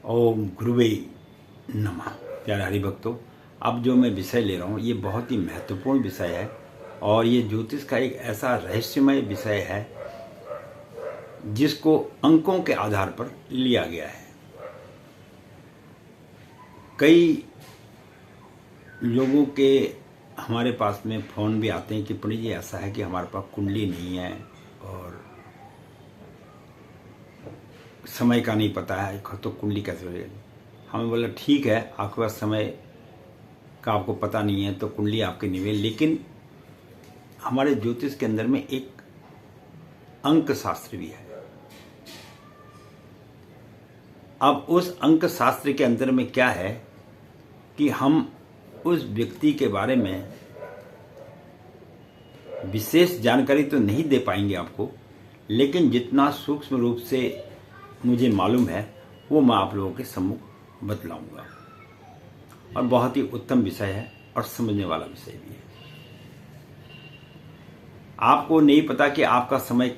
ओम गुरुवे नमः। प्यारे हरिभक्तों, अब जो मैं विषय ले रहा हूँ ये बहुत ही महत्वपूर्ण विषय है और ये ज्योतिष का एक ऐसा रहस्यमय विषय है जिसको अंकों के आधार पर लिया गया है। कई लोगों के हमारे पास में फ़ोन भी आते हैं कि पंडित जी ऐसा है कि हमारे पास कुंडली नहीं है और समय का नहीं पता है, तो कुंडली कैसे हो। हमें बोला ठीक है, आपके पास समय का आपको पता नहीं है तो कुंडली आपकी नहीं है, लेकिन हमारे ज्योतिष के अंदर में एक अंक शास्त्र भी है। अब उस अंक शास्त्र के अंदर में क्या है कि हम उस व्यक्ति के बारे में विशेष जानकारी तो नहीं दे पाएंगे आपको, लेकिन जितना सूक्ष्म रूप से मुझे मालूम है वो मैं आप लोगों के सम्मुख बतलाऊंगा। और बहुत ही उत्तम विषय है और समझने वाला विषय भी है। आपको नहीं पता कि आपका समय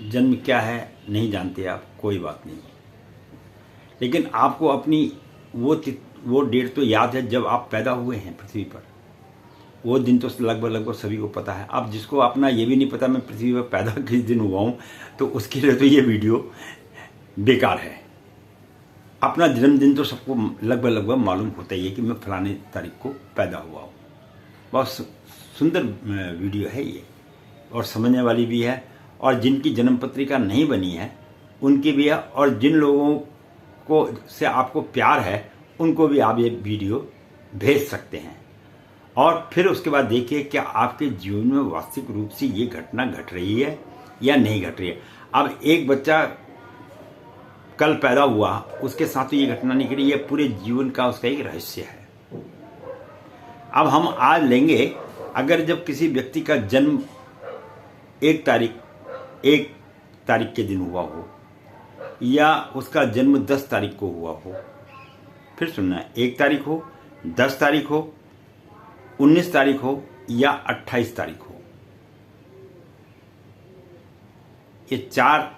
जन्म क्या है, नहीं जानते आप, कोई बात नहीं, लेकिन आपको अपनी वो डेट तो याद है जब आप पैदा हुए हैं पृथ्वी पर। वो दिन तो लगभग सभी को पता है। अब जिसको अपना ये भी नहीं पता मैं पृथ्वी पर पैदा किस दिन हुआ हूँ, तो उसके लिए तो ये वीडियो बेकार है। अपना जन्मदिन तो सबको लगभग मालूम होता ही है कि मैं फलाने तारीख को पैदा हुआ हूँ। बहुत सुंदर वीडियो है ये और समझने वाली भी है। और जिनकी जन्म पत्रिका नहीं बनी है उनकी भी है, और जिन लोगों को से आपको प्यार है उनको भी आप ये वीडियो भेज सकते हैं। और फिर उसके बाद देखिए क्या आपके जीवन में वास्तविक रूप से ये घटना घट रही है या नहीं घट रही है। अब एक बच्चा कल पैदा हुआ, उसके साथ तो ये घटना नहीं घटी, ये पूरे जीवन का उसका एक रहस्य है। अब हम आज लेंगे, अगर जब किसी व्यक्ति का जन्म एक तारीख के दिन हुआ हो या उसका जन्म 10 तारीख को हुआ हो, फिर सुनना, 1 तारीख हो, 10 तारीख हो, 19 तारीख हो या 28 तारीख हो, ये 4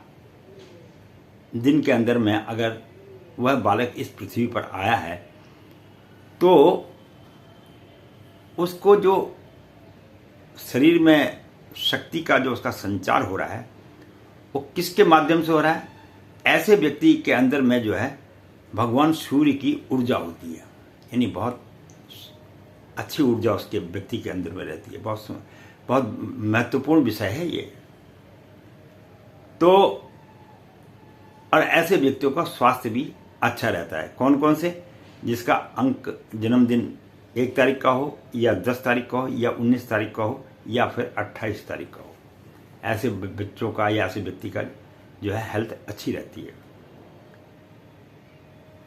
दिन के अंदर में अगर वह बालक इस पृथ्वी पर आया है तो उसको जो शरीर में शक्ति का जो उसका संचार हो रहा है वो किसके माध्यम से हो रहा है। ऐसे व्यक्ति के अंदर में जो है भगवान सूर्य की ऊर्जा होती है, यानी बहुत अच्छी ऊर्जा उसके व्यक्ति के अंदर में रहती है। बहुत महत्वपूर्ण विषय है ये। तो और ऐसे व्यक्तियों का स्वास्थ्य भी अच्छा रहता है। कौन कौन से? जिसका अंक जन्मदिन 1 तारीख का हो या 10 तारीख का हो या 19 तारीख का हो या फिर 28 तारीख का हो, ऐसे बच्चों का या ऐसे व्यक्ति का जो है हेल्थ अच्छी रहती है।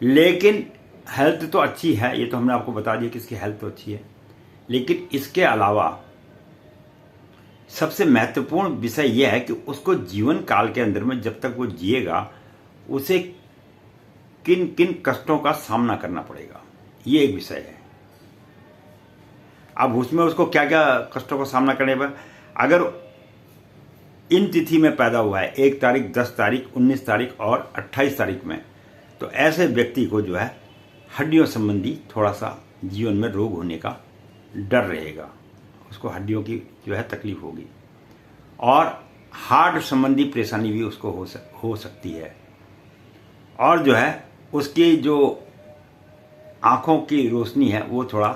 लेकिन हेल्थ तो अच्छी है, ये तो हमने आपको बता दिया कि इसकी हेल्थ तो अच्छी है, लेकिन इसके अलावा सबसे महत्वपूर्ण विषय यह है कि उसको जीवन काल के अंदर में जब तक वो जिएगा उसे किन किन कष्टों का सामना करना पड़ेगा, ये एक विषय है। अब उसमें उसको क्या क्या कष्टों का सामना करने पर, अगर इन तिथि में पैदा हुआ है 1 तारीख, 10 तारीख, 19 तारीख और 28 तारीख में, तो ऐसे व्यक्ति को जो है हड्डियों संबंधी थोड़ा सा जीवन में रोग होने का डर रहेगा, उसको हड्डियों की जो है तकलीफ होगी और हार्ट संबंधी परेशानी भी उसको हो सकती है। और जो है उसकी जो आँखों की रोशनी है वो थोड़ा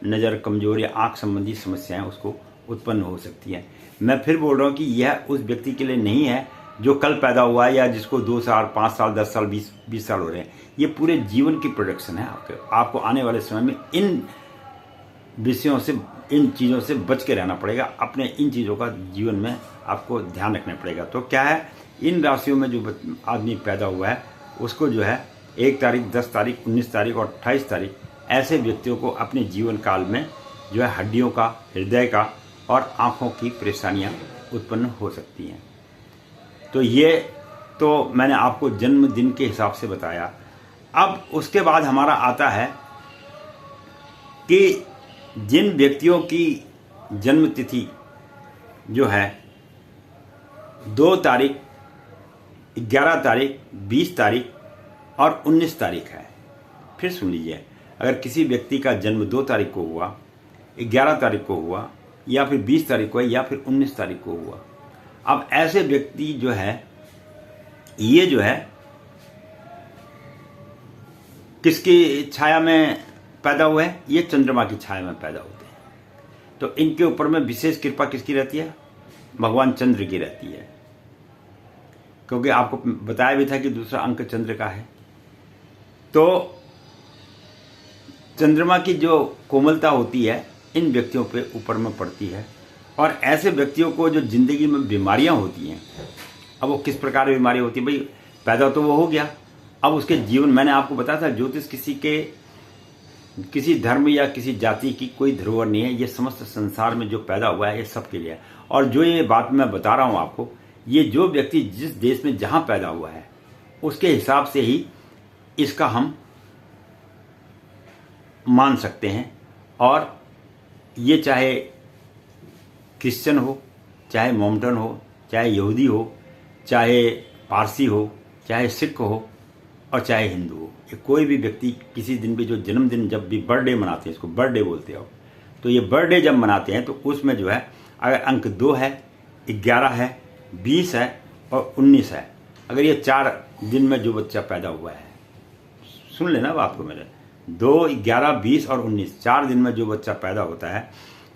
नज़र कमज़ोर या आँख संबंधी समस्याएं उसको उत्पन्न हो सकती हैं। मैं फिर बोल रहा हूँ कि यह उस व्यक्ति के लिए नहीं है जो कल पैदा हुआ है या जिसको 2 साल, 5 साल, 10 साल, 20 साल हो रहे हैं। ये पूरे जीवन की प्रोडक्शन है। आपको आने वाले समय में इन विषयों से, इन चीज़ों से बच के रहना पड़ेगा। अपने इन चीज़ों का जीवन में आपको ध्यान रखना पड़ेगा। तो क्या है, इन राशियों में जो आदमी पैदा हुआ है उसको जो है 1 तारीख, 10 तारीख, 19 तारीख और 28 तारीख, ऐसे व्यक्तियों को अपने जीवन काल में जो है हड्डियों का, हृदय का और आँखों की परेशानियाँ उत्पन्न हो सकती हैं। तो ये तो मैंने आपको जन्मदिन के हिसाब से बताया। अब उसके बाद हमारा आता है कि जिन व्यक्तियों की जन्म तिथि जो है 2 तारीख, 11 तारीख, 20 तारीख और 19 तारीख है। फिर सुन लीजिए, अगर किसी व्यक्ति का जन्म 2 तारीख को हुआ, 11 तारीख को हुआ, या फिर 20 तारीख को, या फिर 19 तारीख को हुआ, अब ऐसे व्यक्ति जो है, ये जो है किसकी छाया में पैदा हुए हैं? ये चंद्रमा की छाया में पैदा होते हैं। तो इनके ऊपर में विशेष कृपा किसकी रहती है? भगवान चंद्र की रहती है, क्योंकि आपको बताया भी था कि दूसरा अंक चंद्र का है। तो चंद्रमा की जो कोमलता होती है इन व्यक्तियों पे ऊपर में पड़ती है। और ऐसे व्यक्तियों को जो जिंदगी में बीमारियां होती हैं, अब वो किस प्रकार की बीमारी होती है? भाई पैदा तो वो हो गया, अब उसके जीवन, मैंने आपको बताया था ज्योतिष किसी धर्म या किसी जाति की कोई धरोहर नहीं है। ये समस्त संसार में जो पैदा हुआ है ये सबके लिए है। और जो ये बात मैं बता रहा हूं आपको, ये जो व्यक्ति जिस देश में जहां पैदा हुआ है उसके हिसाब से ही इसका हम मान सकते हैं। और ये चाहे क्रिश्चियन हो, चाहे मोमडन हो, चाहे यहूदी हो, चाहे पारसी हो, चाहे सिख हो, और चाहे हिंदू हो, ये कोई भी व्यक्ति किसी दिन भी जो जन्मदिन, जब भी बर्थडे मनाते हैं, इसको बर्थडे बोलते हो, तो ये बर्थडे जब मनाते हैं तो उसमें जो है अगर अंक 2 है, 11 है, 20 है और 19 है, अगर ये 4 दिन में जो बच्चा पैदा हुआ है, सुन लेना बात को मेरे, 2, 11, 20 और 19, 4 दिन में जो बच्चा पैदा होता है,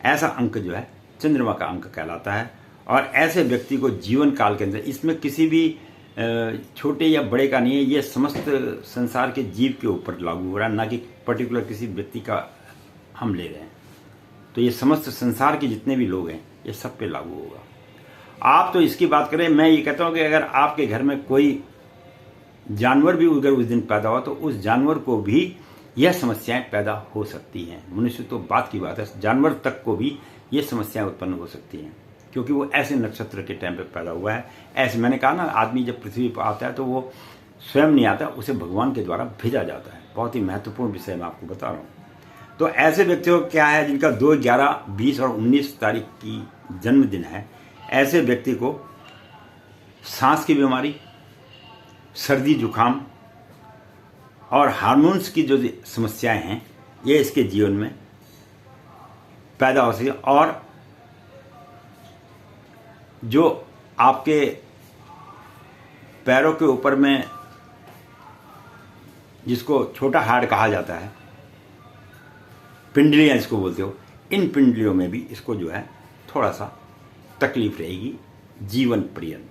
ऐसा अंक जो है चंद्रमा का अंक कहलाता है। और ऐसे व्यक्ति को जीवन काल के अंदर, इसमें किसी भी छोटे या बड़े का नहीं है, ये समस्त संसार के जीव के ऊपर लागू हो रहा है, ना कि पर्टिकुलर किसी व्यक्ति का हम ले रहे हैं। तो ये समस्त संसार के जितने भी लोग हैं ये सब पे लागू होगा। आप तो इसकी बात करें, मैं ये कहता हूँ कि अगर आपके घर में कोई जानवर भी अगर उस दिन पैदा हुआ तो उस जानवर को भी यह समस्याएं पैदा हो सकती हैं। मनुष्य तो बात की बात है, जानवर तक को भी ये समस्याएं उत्पन्न हो सकती हैं, क्योंकि वो ऐसे नक्षत्र के टाइम पे पैदा हुआ है। ऐसे मैंने कहा ना, आदमी जब पृथ्वी पर आता है तो वो स्वयं नहीं आता, उसे भगवान के द्वारा भेजा जाता है। बहुत ही महत्वपूर्ण विषय मैं आपको बता रहा हूँ। तो ऐसे व्यक्तियों को क्या है, जिनका 2, 11, 20 और 19 तारीख की जन्मदिन है, ऐसे व्यक्ति को सांस की बीमारी, सर्दी जुकाम और हार्मोन्स की जो समस्याएं हैं ये इसके जीवन में पैदा हो सकती है। और जो आपके पैरों के ऊपर में, जिसको छोटा हाड़ कहा जाता है, पिंडलियां इसको बोलते हो, इन पिंडलियों में भी इसको जो है थोड़ा सा तकलीफ रहेगी जीवन पर्यंत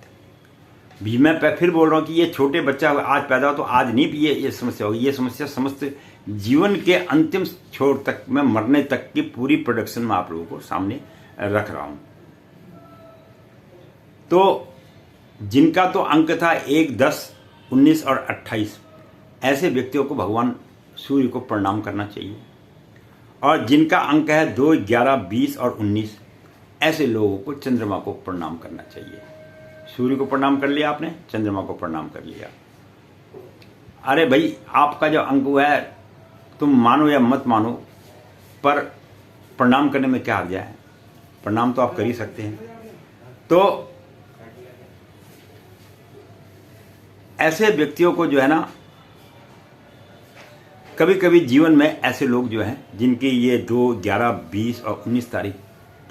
भी। मैं फिर बोल रहा हूं कि ये छोटे बच्चा आज पैदा हो तो आज नहीं ये समस्या होगी, ये समस्या समस्त जीवन के अंतिम छोर तक में, मरने तक की पूरी प्रोडक्शन में आप लोगों को सामने रख रहा हूं। तो जिनका तो अंक था 1, 10, 19 और 28, ऐसे व्यक्तियों को भगवान सूर्य को प्रणाम करना चाहिए। और जिनका अंक है 2, 11, 20 और 19, ऐसे लोगों को चंद्रमा को प्रणाम करना चाहिए। सूर्य को प्रणाम कर लिया आपने, चंद्रमा को प्रणाम कर लिया। अरे भाई, आपका जो अंक हुआ है, तुम मानो या मत मानो, पर प्रणाम करने में क्या हर्ज है? प्रणाम तो आप कर ही सकते हैं। तो ऐसे व्यक्तियों को जो है ना, कभी कभी जीवन में ऐसे लोग जो हैं जिनकी ये 2, 11, 20 और 19 तारीख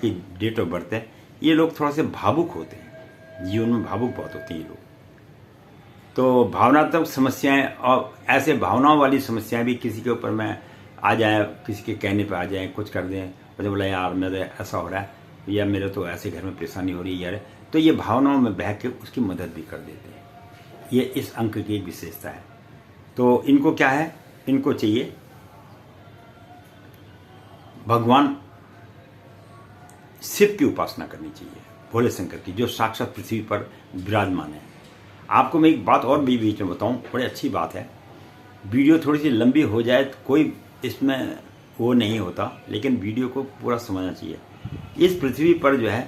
की डेट ऑफ बर्थ है, ये लोग थोड़ा से भावुक होते हैं, जीवन में भावुक बहुत होते हैं ये लोग। तो भावनात्मक समस्याएं और ऐसे भावनाओं वाली समस्याएं भी किसी के ऊपर में आ जाए, किसी के कहने पे आ जाए, कुछ कर दें, मुझे बोला यार मेरे ऐसा हो रहा है, या मेरे तो ऐसे घर में परेशानी हो रही है यार, तो ये भावनाओं में बह के उसकी मदद भी कर देते हैं। ये इस अंक की एक विशेषता है। तो इनको क्या है, इनको चाहिए भगवान शिव की उपासना करनी चाहिए, भोले शंकर की, जो साक्षात पृथ्वी पर विराजमान है। आपको मैं एक बात और भी बीच में बताऊं, बड़ी अच्छी बात है, वीडियो थोड़ी सी लंबी हो जाए तो कोई इसमें वो नहीं होता, लेकिन वीडियो को पूरा समझना चाहिए। इस पृथ्वी पर जो है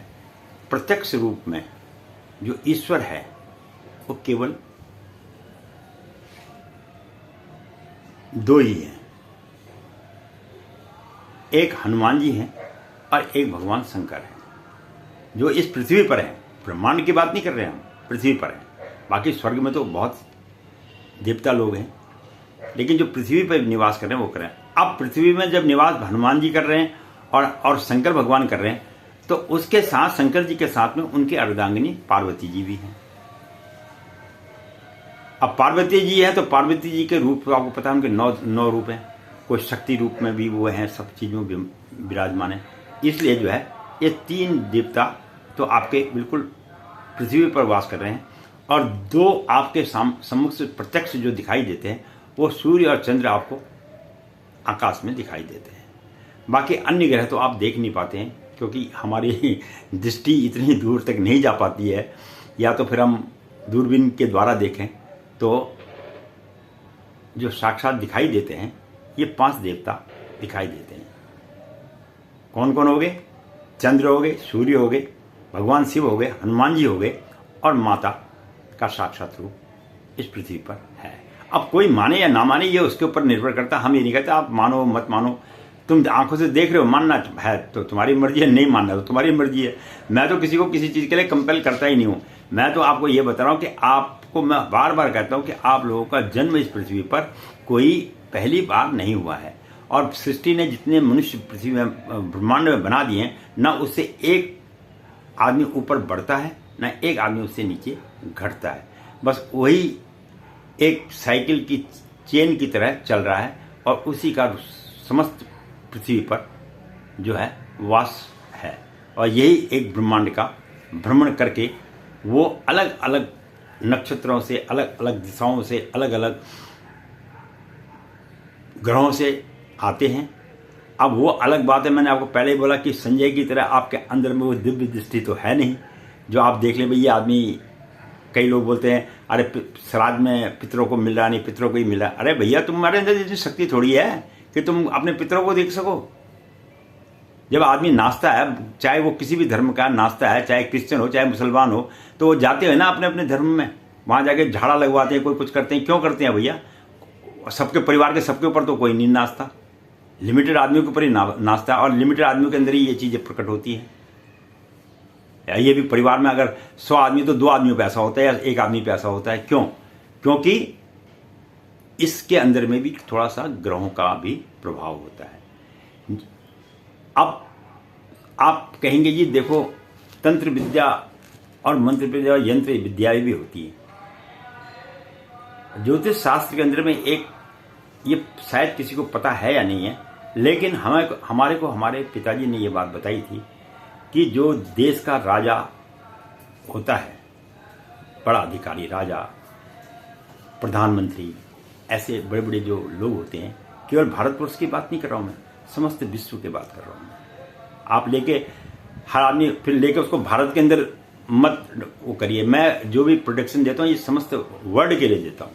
प्रत्यक्ष रूप में जो ईश्वर है वो केवल 2 ही हैं, एक हनुमान जी हैं और एक भगवान शंकर हैं, जो इस पृथ्वी पर हैं। ब्रह्मांड की बात नहीं कर रहे हैं हम, पृथ्वी पर हैं। बाकी स्वर्ग में तो बहुत देवता लोग हैं, लेकिन जो पृथ्वी पर निवास कर रहे हैं वो कर रहे हैं। अब पृथ्वी में जब निवास हनुमान जी कर रहे हैं और शंकर भगवान कर रहे हैं, तो उसके साथ शंकर जी के साथ में उनकी अर्धांगिनी पार्वती जी भी हैं। अब पार्वती जी है तो पार्वती जी के रूप तो आपको पता है, उनके 9 रूप हैं। कोई शक्ति रूप में भी वो हैं, सब चीज़ों में विराजमान है। इसलिए जो है ये 3 देवता तो आपके बिल्कुल पृथ्वी पर वास कर रहे हैं, और 2 आपके सम्मुख से प्रत्यक्ष जो दिखाई देते हैं वो सूर्य और चंद्र आपको आकाश में दिखाई देते हैं। बाकी अन्य ग्रह तो आप देख नहीं पाते हैं, क्योंकि हमारी दृष्टि इतनी दूर तक नहीं जा पाती है, या तो फिर हम दूरबीन के द्वारा देखें। तो जो साक्षात दिखाई देते हैं ये 5 देवता दिखाई देते हैं। कौन कौन हो गए? चंद्र हो गए, सूर्य हो गए, भगवान शिव हो गए, हनुमान जी हो गए, और माता का साक्षात रूप इस पृथ्वी पर है। अब कोई माने या ना माने ये उसके ऊपर निर्भर करता। हम ये नहीं कहते आप मानो मत मानो, तुम आंखों से देख रहे हो, मानना है तो तुम्हारी मर्जी है, नहीं मानना तो तुम्हारी मर्जी है। मैं तो किसी को किसी चीज़ के लिए कंपेल करता ही नहीं हूँ। मैं तो आपको ये बता रहा हूँ कि आपको मैं बार बार कहता हूँ कि आप लोगों का जन्म इस पृथ्वी पर कोई पहली बार नहीं हुआ है, और सृष्टि ने जितने मनुष्य पृथ्वी में ब्रह्मांड में बना दिए हैं, ना उससे एक आदमी ऊपर बढ़ता है, ना एक आदमी उससे नीचे घटता है। बस वही एक साइकिल की चेन की तरह चल रहा है, और उसी का समस्त पृथ्वी पर जो है वास है। और यही एक ब्रह्मांड का भ्रमण करके वो अलग अलग नक्षत्रों से, अलग अलग दिशाओं से, अलग अलग ग्रहों से आते हैं। अब वो अलग बात है, मैंने आपको पहले ही बोला कि संजय की तरह आपके अंदर में वो दिव्य दृष्टि तो है नहीं जो आप देख लें भाई ये आदमी। कई लोग बोलते हैं अरे श्राद्ध में पितरों को मिल रहा नहीं, पितरों को ही मिल रहा। अरे भैया तुम्हारे अंदर इतनी शक्ति थोड़ी है कि तुम अपने पितरों को देख सको। जब आदमी नाचता है, चाहे वो किसी भी धर्म का नाचता है, चाहे क्रिश्चियन हो चाहे मुसलमान हो, तो वो जाते हैं ना अपने अपने धर्म में, वहाँ जाके झाड़ा लगवाते हैं, कोई कुछ करते हैं। क्यों करते हैं भैया? सबके परिवार के सबके ऊपर तो कोई नहीं नाचता, लिमिटेड आदमियों के ऊपर ही नाचता है, और लिमिटेड आदमियों के अंदर ही ये चीज़ें प्रकट होती हैं। ये भी परिवार में अगर 100 आदमी तो 2 आदमियों पे ऐसा होता है, या 1 आदमी पे ऐसा होता है। क्यों? क्योंकि इसके अंदर में भी थोड़ा सा ग्रहों का भी प्रभाव होता है। अब आप कहेंगे जी देखो तंत्र विद्या और मंत्र विद्या और यंत्र विद्या भी होती है। ज्योतिष शास्त्र के अंदर में एक, ये शायद किसी को पता है या नहीं है, लेकिन हमारे पिताजी ने ये बात बताई थी कि जो देश का राजा होता है, बड़ा अधिकारी, राजा, प्रधानमंत्री, ऐसे बड़े बड़े जो लोग होते हैं, केवल भारतवर्ष की बात नहीं कर रहा हूँ मैं, समस्त विश्व की बात कर रहा हूँ। आप लेके हर आदमी फिर लेके उसको भारत के अंदर मत वो करिए। मैं जो भी प्रोटेक्शन देता हूँ ये समस्त वर्ल्ड के लिए देता हूँ।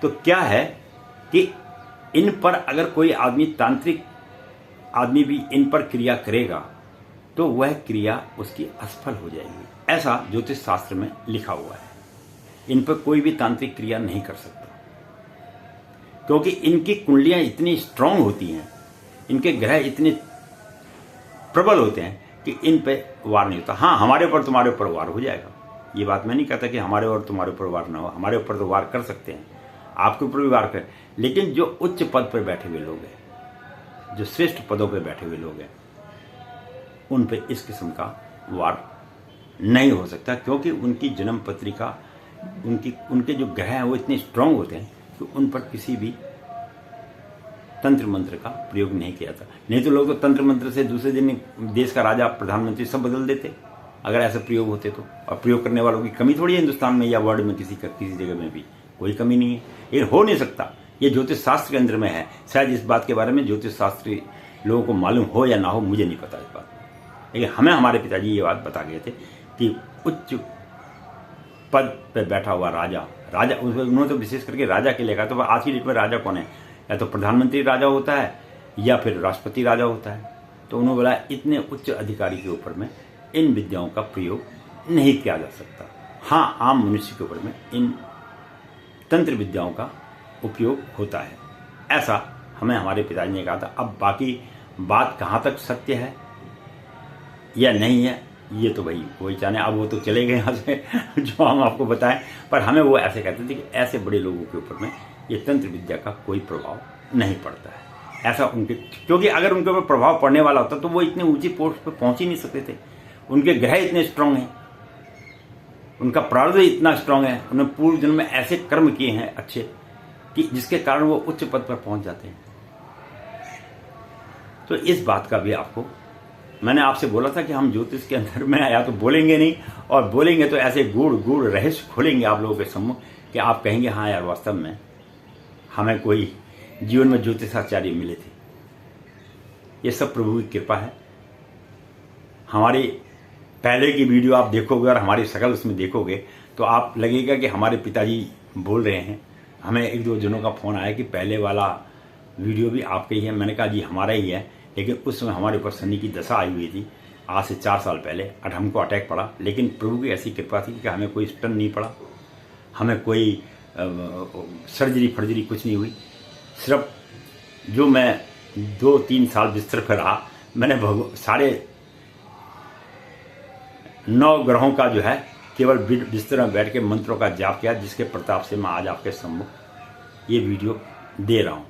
तो क्या है कि इन पर अगर कोई आदमी, तांत्रिक आदमी भी इन पर क्रिया करेगा तो वह क्रिया उसकी असफल हो जाएगी, ऐसा ज्योतिष शास्त्र में लिखा हुआ है। इन पर कोई भी तांत्रिक क्रिया नहीं कर सकता, क्योंकि इनकी कुंडलियां इतनी स्ट्रांग होती हैं, इनके ग्रह इतने प्रबल होते हैं कि इन पे वार नहीं होता। हाँ, हमारे ऊपर तुम्हारे ऊपर वार हो जाएगा, ये बात मैं नहीं कहता कि हमारे और तुम्हारे ऊपर वार ना हो। हमारे ऊपर तो वार कर सकते हैं, आपके ऊपर भी वार कर, लेकिन जो उच्च पद पर बैठे हुए लोग हैं, जो श्रेष्ठ पदों पर बैठे हुए लोग हैं, उन पे इस किस्म का वार नहीं हो सकता, क्योंकि उनकी जन्म पत्रिका, उनके जो ग्रह हैं वो इतने स्ट्रांग होते हैं कि उन पर किसी भी तंत्र मंत्र का प्रयोग नहीं किया था। नहीं तो लोग तो तंत्र मंत्र से दूसरे दिन देश का राजा, प्रधानमंत्री सब बदल देते अगर ऐसे प्रयोग होते तो। और प्रयोग करने वालों की कमी थोड़ी है हिंदुस्तान में या वर्ल्ड में, किसी जगह में भी कोई कमी नहीं है। ये हो नहीं सकता, ये ज्योतिष शास्त्र के अंदर में है। शायद इस बात के बारे में ज्योतिष शास्त्री लोगों को मालूम हो या ना हो, मुझे नहीं पता इस बात में, लेकिन हमें हमारे पिताजी ये बात बता गए थे कि उच्च पद पर बैठा हुआ राजा, उन्होंने तो विशेष करके राजा के लिए कहा। तो आज की डेट में राजा कौन है? या तो प्रधानमंत्री राजा होता है या फिर राष्ट्रपति राजा होता है। तो उन्होंने बोला इतने उच्च अधिकारी के ऊपर में इन विद्याओं का प्रयोग नहीं किया जा सकता। हाँ, आम मनुष्य के ऊपर में इन तंत्र विद्याओं का उपयोग होता है, ऐसा हमें हमारे पिताजी ने कहा था। अब बाकी बात कहाँ तक सत्य है या नहीं है, ये तो भाई वही जाने, अब वो तो चले गए यहाँ से जो हम आपको बताएं, पर हमें वो ऐसे कहते थे कि ऐसे बड़े लोगों के ऊपर में ये तंत्र विद्या का कोई प्रभाव नहीं पड़ता है, ऐसा उनके, क्योंकि अगर उनके ऊपर प्रभाव पड़ने वाला होता तो वो इतने ऊंची पोस्ट पर पहुंच ही नहीं सकते थे। उनके ग्रह इतने स्ट्रांग हैं, उनका प्रारब्ध इतना स्ट्रांग है, उन्होंने पूर्व जन्म में ऐसे कर्म किए हैं अच्छे कि जिसके कारण वो उच्च पद पर पहुंच जाते हैं। तो इस बात का भी आपको मैंने आपसे बोला था कि हम ज्योतिष के अंदर में या तो बोलेंगे नहीं, और बोलेंगे तो ऐसे गूढ़ रहस्य खोलेंगे आप लोगों के सम्मुख कि आप कहेंगे हाँ यार वास्तव में हमें कोई जीवन में ज्योतिषाचार्य मिले थे। ये सब प्रभु की कृपा है। हमारी पहले की वीडियो आप देखोगे और हमारी शक्ल उसमें देखोगे तो आप लगेगा कि हमारे पिताजी बोल रहे हैं। हमें एक दो जनों का फ़ोन आया कि पहले वाला वीडियो भी आपके ही है। मैंने कहा जी हमारा ही है, लेकिन उस समय हमारे ऊपर शनि की दशा आई हुई थी आज से 4 साल पहले, और हमको अटैक पड़ा, लेकिन प्रभु की ऐसी कृपा थी कि हमें कोई स्टन नहीं पड़ा, हमें कोई सर्जरी फर्जरी कुछ नहीं हुई। सिर्फ जो मैं 2-3 साल बिस्तर पर रहा, मैंने सारे 9 ग्रहों का जो है केवल बिस्तर में बैठ के मंत्रों का जाप किया, जिसके प्रताप से मैं आज आपके सम्मुख ये वीडियो दे रहा हूँ।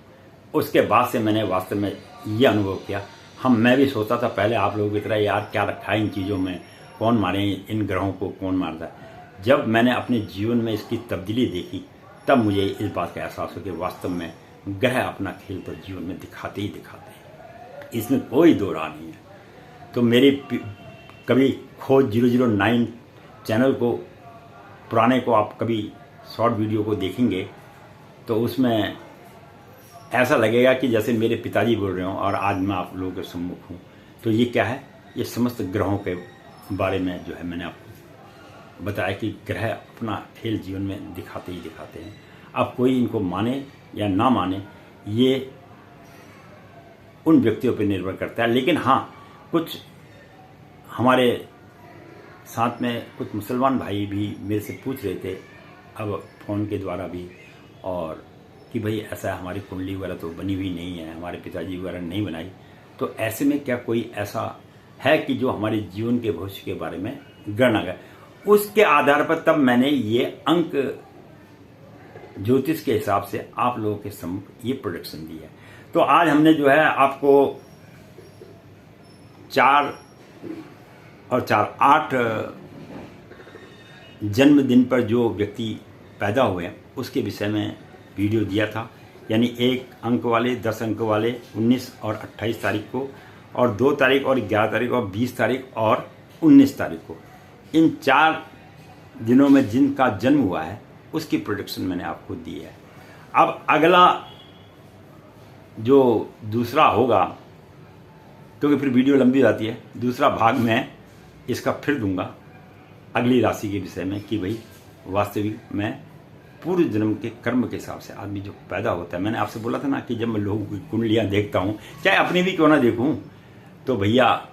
उसके बाद से मैंने वास्तव में ये अनुभव किया। मैं भी सोचता था पहले आप लोगों की तरह यार क्या रखा है इन चीज़ों में, कौन मारे इन ग्रहों को, कौन मारता है। जब मैंने अपने जीवन में इसकी तब्दीली देखी तब मुझे इस बात का एहसास हो कि वास्तव में ग्रह अपना खेल तो जीवन में दिखाते ही दिखाते हैं, इसमें कोई दो राह नहीं है। तो मेरी कभी खोज 009 चैनल को, पुराने को आप कभी शॉर्ट वीडियो को देखेंगे तो उसमें ऐसा लगेगा कि जैसे मेरे पिताजी बोल रहे हों और आज मैं आप लोगों के सम्मुख हूँ। तो ये क्या है, ये समस्त ग्रहों के बारे में जो है मैंने आपको बताया कि ग्रह अपना खेल जीवन में दिखाते ही दिखाते हैं। अब कोई इनको माने या ना माने ये उन व्यक्तियों पर निर्भर करता है। लेकिन हाँ, कुछ हमारे साथ में कुछ मुसलमान भाई भी मेरे से पूछ रहे थे अब फ़ोन के द्वारा भी, और कि भाई ऐसा हमारी कुंडली वगैरह तो बनी हुई नहीं है, हमारे पिताजी वगैरह नहीं बनाई, तो ऐसे में क्या कोई ऐसा है कि जो हमारे जीवन के भविष्य के बारे में गणना है। उसके आधार पर तब मैंने ये अंक ज्योतिष के हिसाब से आप लोगों के सम्मुख ये प्रोडक्शन दी है। तो आज हमने जो है आपको 4 और 4 8 जन्मदिन पर जो व्यक्ति पैदा हुए उसके विषय में वीडियो दिया था, यानी 1 अंक वाले, 10 अंक वाले 19 और 28 तारीख को, और 2 तारीख और 11 तारीख और 20 तारीख और 19 तारीख को, इन 4 दिनों में जिनका जन्म हुआ है उसकी प्रोडक्शन मैंने आपको दी है। अब अगला जो दूसरा होगा, क्योंकि फिर वीडियो लंबी हो जाती है, दूसरा भाग मैं इसका फिर दूंगा अगली राशि के विषय में कि भाई वास्तविक में पूर्व जन्म के कर्म के हिसाब से आदमी जो पैदा होता है। मैंने आपसे बोला था ना कि जब मैं लोगों की कुंडलियाँ देखता हूँ, चाहे अपनी भी क्यों ना देखूँ, तो भैया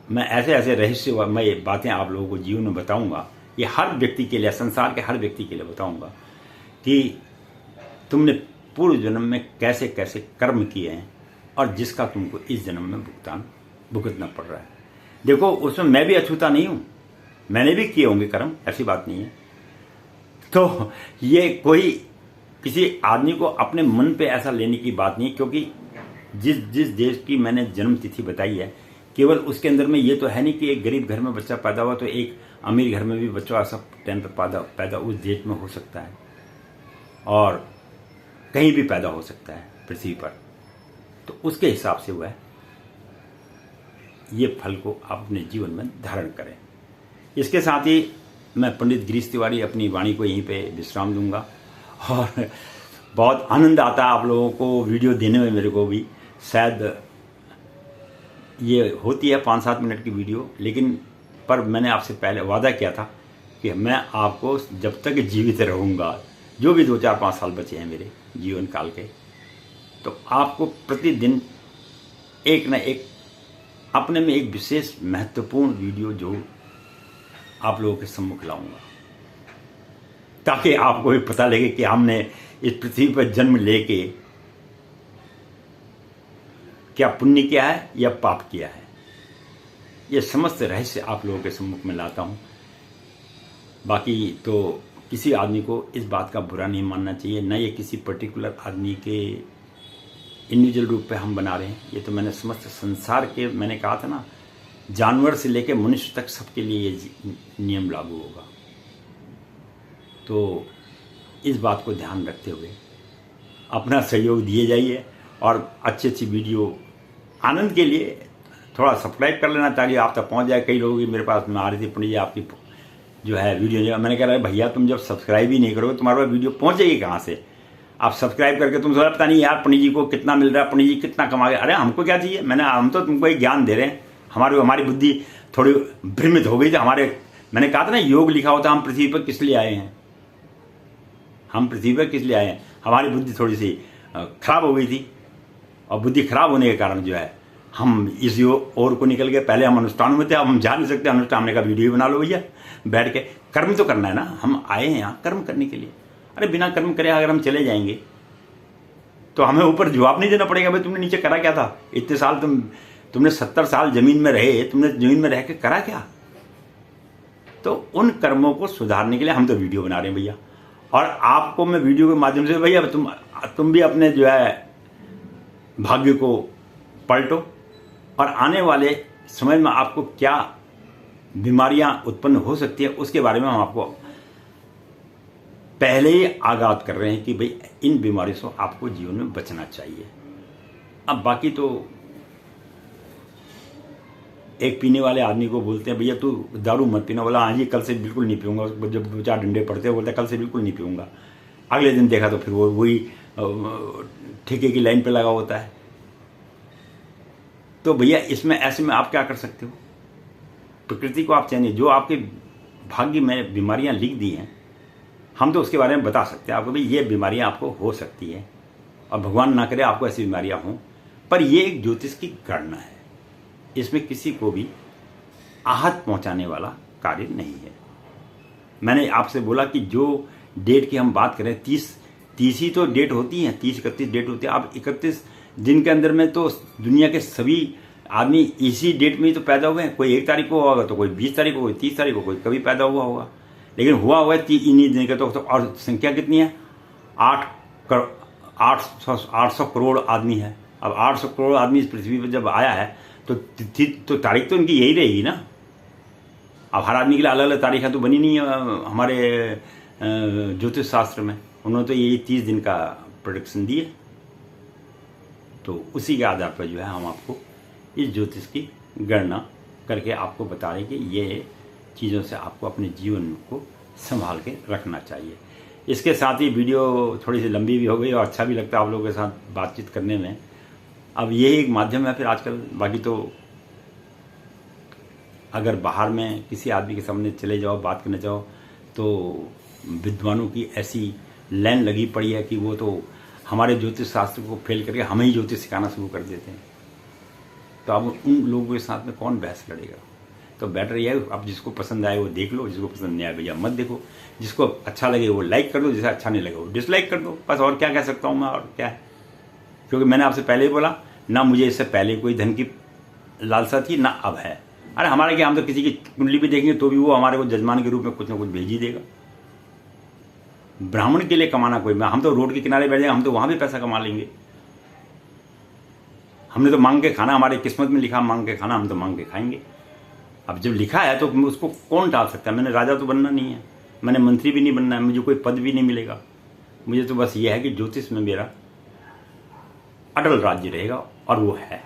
मैं ऐसे ऐसे रहस्यमय बातें आप लोगों को जीवन में बताऊँगा। ये हर व्यक्ति के लिए, संसार के हर व्यक्ति के लिए बताऊँगा कि तुमने पूर्व जन्म में कैसे कैसे कर्म किए हैं और जिसका तुमको इस जन्म में भुगतान भुगतना पड़ रहा है। देखो उसमें मैं भी अछूता नहीं हूँ, मैंने भी किए होंगे कर्म, ऐसी बात नहीं है। तो ये कोई किसी आदमी को अपने मन पे ऐसा लेने की बात नहीं, क्योंकि जिस देश की मैंने जन्म तिथि बताई है, केवल उसके अंदर में ये तो है नहीं कि एक गरीब घर में बच्चा पैदा हुआ तो एक अमीर घर में भी बच्चा ऐसा टाइम पर पैदा उस देश में हो सकता है, और कहीं भी पैदा हो सकता है पृथ्वी पर। तो उसके हिसाब से वह ये फल को आप अपने जीवन में धारण करें। इसके साथ ही मैं पंडित गिरीश तिवारी अपनी वाणी को यहीं पे विश्राम दूंगा, और बहुत आनंद आता है आप लोगों को वीडियो देने में। मेरे को भी शायद ये होती है 5-7 मिनट की वीडियो, लेकिन पर मैंने आपसे पहले वादा किया था कि मैं आपको जब तक जीवित रहूँगा, जो भी 2-4-5 साल बचे हैं मेरे जीवन काल के, तो आपको प्रतिदिन एक न एक अपने में एक विशेष महत्वपूर्ण वीडियो जो आप लोगों के सम्मुख लाऊंगा, ताकि आपको भी पता लगे कि हमने इस पृथ्वी पर जन्म लेके क्या पुण्य किया है या पाप किया है। ये समस्त रहस्य आप लोगों के सम्मुख में लाता हूँ। बाकी तो किसी आदमी को इस बात का बुरा नहीं मानना चाहिए, न ये किसी पर्टिकुलर आदमी के इंडिविजुअल रूप पे हम बना रहे हैं। ये तो मैंने समस्त संसार के, मैंने कहा था ना, जानवर से लेकर मनुष्य तक सबके लिए ये नियम लागू होगा। तो इस बात को ध्यान रखते हुए अपना सहयोग दिए जाइए और अच्छी अच्छी वीडियो आनंद के लिए थोड़ा सब्सक्राइब कर लेना ताकि आप तक पहुंच जाए। कई लोगों की मेरे पास में आ रही थी, पंडित जी आपकी जो है वीडियो, मैंने कह रहा है भैया तुम जब सब्सक्राइब ही नहीं करोगे तुम्हारे पास वीडियो पहुंचेगी कहाँ से? आप सब्सक्राइब करके तुम सोचा पता नहीं यार पंडित जी को कितना मिल रहा है, पंडित जी कितना कमा गए। अरे हमको क्या चाहिए? हम तो तुमको एक ज्ञान दे रहे हैं। हमारी बुद्धि थोड़ी भ्रमित हो गई थी। मैंने कहा था ना, योग लिखा होता हम पृथ्वी पर किस लिए आए हैं, हम पृथ्वी पर किस लिए आए हैं। हमारी बुद्धि थोड़ी सी खराब हो गई थी और बुद्धि खराब होने के कारण जो है हम इस ओर को निकल गए। पहले हम अनुष्ठान में थे, अब हम जा नहीं सकते अनुष्ठान। हमने कहा वीडियो बना लो भैया बैठ के, कर्म तो करना है ना, हम आए हैं यहाँ कर्म करने के लिए। अरे बिना कर्म करे अगर हम चले जाएंगे तो हमें ऊपर जवाब नहीं देना पड़ेगा, भाई तुमने नीचे करा क्या था इतने साल, तुमने 70 साल जमीन में रहे, तुमने जमीन में रह के करा क्या? तो उन कर्मों को सुधारने के लिए हम तो वीडियो बना रहे हैं भैया। और आपको मैं वीडियो के माध्यम से भैया तुम भी अपने जो है भाग्य को पलटो और आने वाले समय में आपको क्या बीमारियां उत्पन्न हो सकती है उसके बारे में हम आपको पहले ही आगाह कर रहे हैं कि भाई इन बीमारियों से आपको जीवन में बचना चाहिए। अब बाकी तो एक पीने वाले आदमी को बोलते हैं भैया तू दारू मत पीना, बोला हाँ जी कल से बिल्कुल नहीं पीऊंगा। जब 2-4 डंडे पड़ते हैं बोलते कल से बिल्कुल नहीं पीऊंगा। अगले दिन देखा तो फिर वो वही ठेके की लाइन पे लगा होता है। तो भैया इसमें ऐसे में आप क्या कर सकते हो? प्रकृति को आप चाहिए, जो आपके भाग्य में बीमारियां लिख दी हैं हम तो उसके बारे में बता सकते हैं आपको, भाई ये बीमारियां आपको हो सकती है और भगवान ना करे आपको ऐसी बीमारियां हों। पर ये एक ज्योतिष की गणना है, इसमें किसी को भी आहत पहुंचाने वाला कार्य नहीं है। मैंने आपसे बोला कि जो डेट की हम बात करें 30 ही तो डेट होती है, 30-31 डेट होती है। अब 31 दिन के अंदर में तो दुनिया के सभी आदमी इसी डेट में ही तो पैदा हुए हैं। कोई 1 तारीख को होगा तो कोई 20 तारीख को, कोई 30 तारीख को, कोई कभी पैदा हुआ होगा, लेकिन हुआ है इन्हीं दिन का। तो और संख्या कितनी है? 800 करोड़ आदमी है। अब 800 करोड़ आदमी इस पृथ्वी पर जब आया है तो तारीख तो इनकी यही रहेगी ना। अब हर आदमी के लिए अलग अलग तारीखें तो बनी नहीं है हमारे ज्योतिष शास्त्र में। उन्होंने तो यही 30 दिन का प्रोडिक्शन दी है। तो उसी के आधार पर जो है हम आपको इस ज्योतिष की गणना करके आपको बता रहे हैं कि ये चीज़ों से आपको अपने जीवन को संभाल के रखना चाहिए। इसके साथ ही वीडियो थोड़ी सी लंबी भी हो गई और अच्छा भी लगता है आप लोगों के साथ बातचीत करने में। अब ये एक माध्यम है फिर आजकल। बाकी तो अगर बाहर में किसी आदमी के सामने चले जाओ, बात करने जाओ, तो विद्वानों की ऐसी लाइन लगी पड़ी है कि वो तो हमारे ज्योतिष शास्त्र को फेल करके हमें ही ज्योतिष सिखाना शुरू कर देते हैं। तो अब उन लोगों के साथ में कौन बहस लड़ेगा? तो बेटर ये है अब जिसको पसंद आए वो देख लो, जिसको पसंद नहीं आए भैया मत देखो। जिसको अच्छा लगे वो लाइक कर दो, जिसे अच्छा नहीं लगे वो डिसलाइक कर दो। बस और क्या कह सकता हूँ मैं, और क्या है। क्योंकि मैंने आपसे पहले ही बोला ना, मुझे इससे पहले कोई धन की लालसा थी ना अब है। अरे हमारे क्या, हम तो किसी की कुंडली भी देखेंगे तो भी वो हमारे को जजमान के रूप में कुछ ना कुछ भेज ही देगा। ब्राह्मण के लिए कमाना कोई, हम तो रोड के किनारे बैठ जाएंगे, हम तो वहां भी पैसा कमा लेंगे। हमने तो मांग के खाना, हमारे किस्मत में लिखा मांग के खाना, हम तो मांग के खाएंगे। अब जब लिखा है तो उसको कौन टाल सकता है? मैंने राजा तो बनना नहीं है, मैंने मंत्री भी नहीं बनना है, मुझे कोई पद भी नहीं मिलेगा। मुझे तो बस ये है कि ज्योतिष में मेरा अटल राज्य रहेगा और वो है।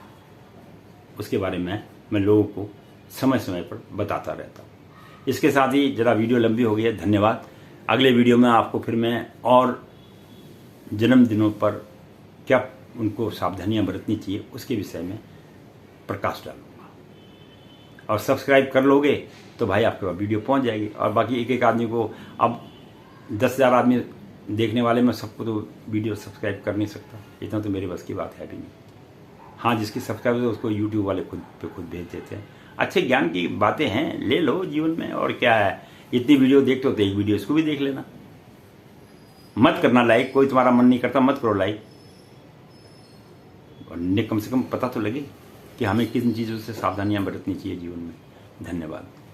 उसके बारे में मैं लोगों को समय समय पर बताता रहता हूँ। इसके साथ ही जरा वीडियो लंबी हो गई है, धन्यवाद। अगले वीडियो में आपको फिर मैं और जन्मदिनों पर क्या उनको सावधानियां बरतनी चाहिए उसके विषय में प्रकाश डालूंगा। और सब्सक्राइब कर लोगे तो भाई आपके पास वीडियो पहुंच जाएगी। और बाकी एक आदमी को, अब 10,000 आदमी देखने वाले में सबको तो वीडियो सब्सक्राइब कर नहीं सकता, इतना तो मेरे बस की बात है भी नहीं। हाँ, जिसकी सब्सक्राइब है उसको यूट्यूब वाले खुद भेज देते हैं। अच्छे ज्ञान की बातें हैं, ले लो जीवन में, और क्या है। इतनी वीडियो देखते हो तो एक वीडियो इसको भी देख लेना। मत करना लाइक, कोई तुम्हारा मन नहीं करता मत करो लाइक, और कम से कम पता तो लगे। कि हमें किन चीज़ों से सावधानियां बरतनी चाहिए जीवन में। धन्यवाद।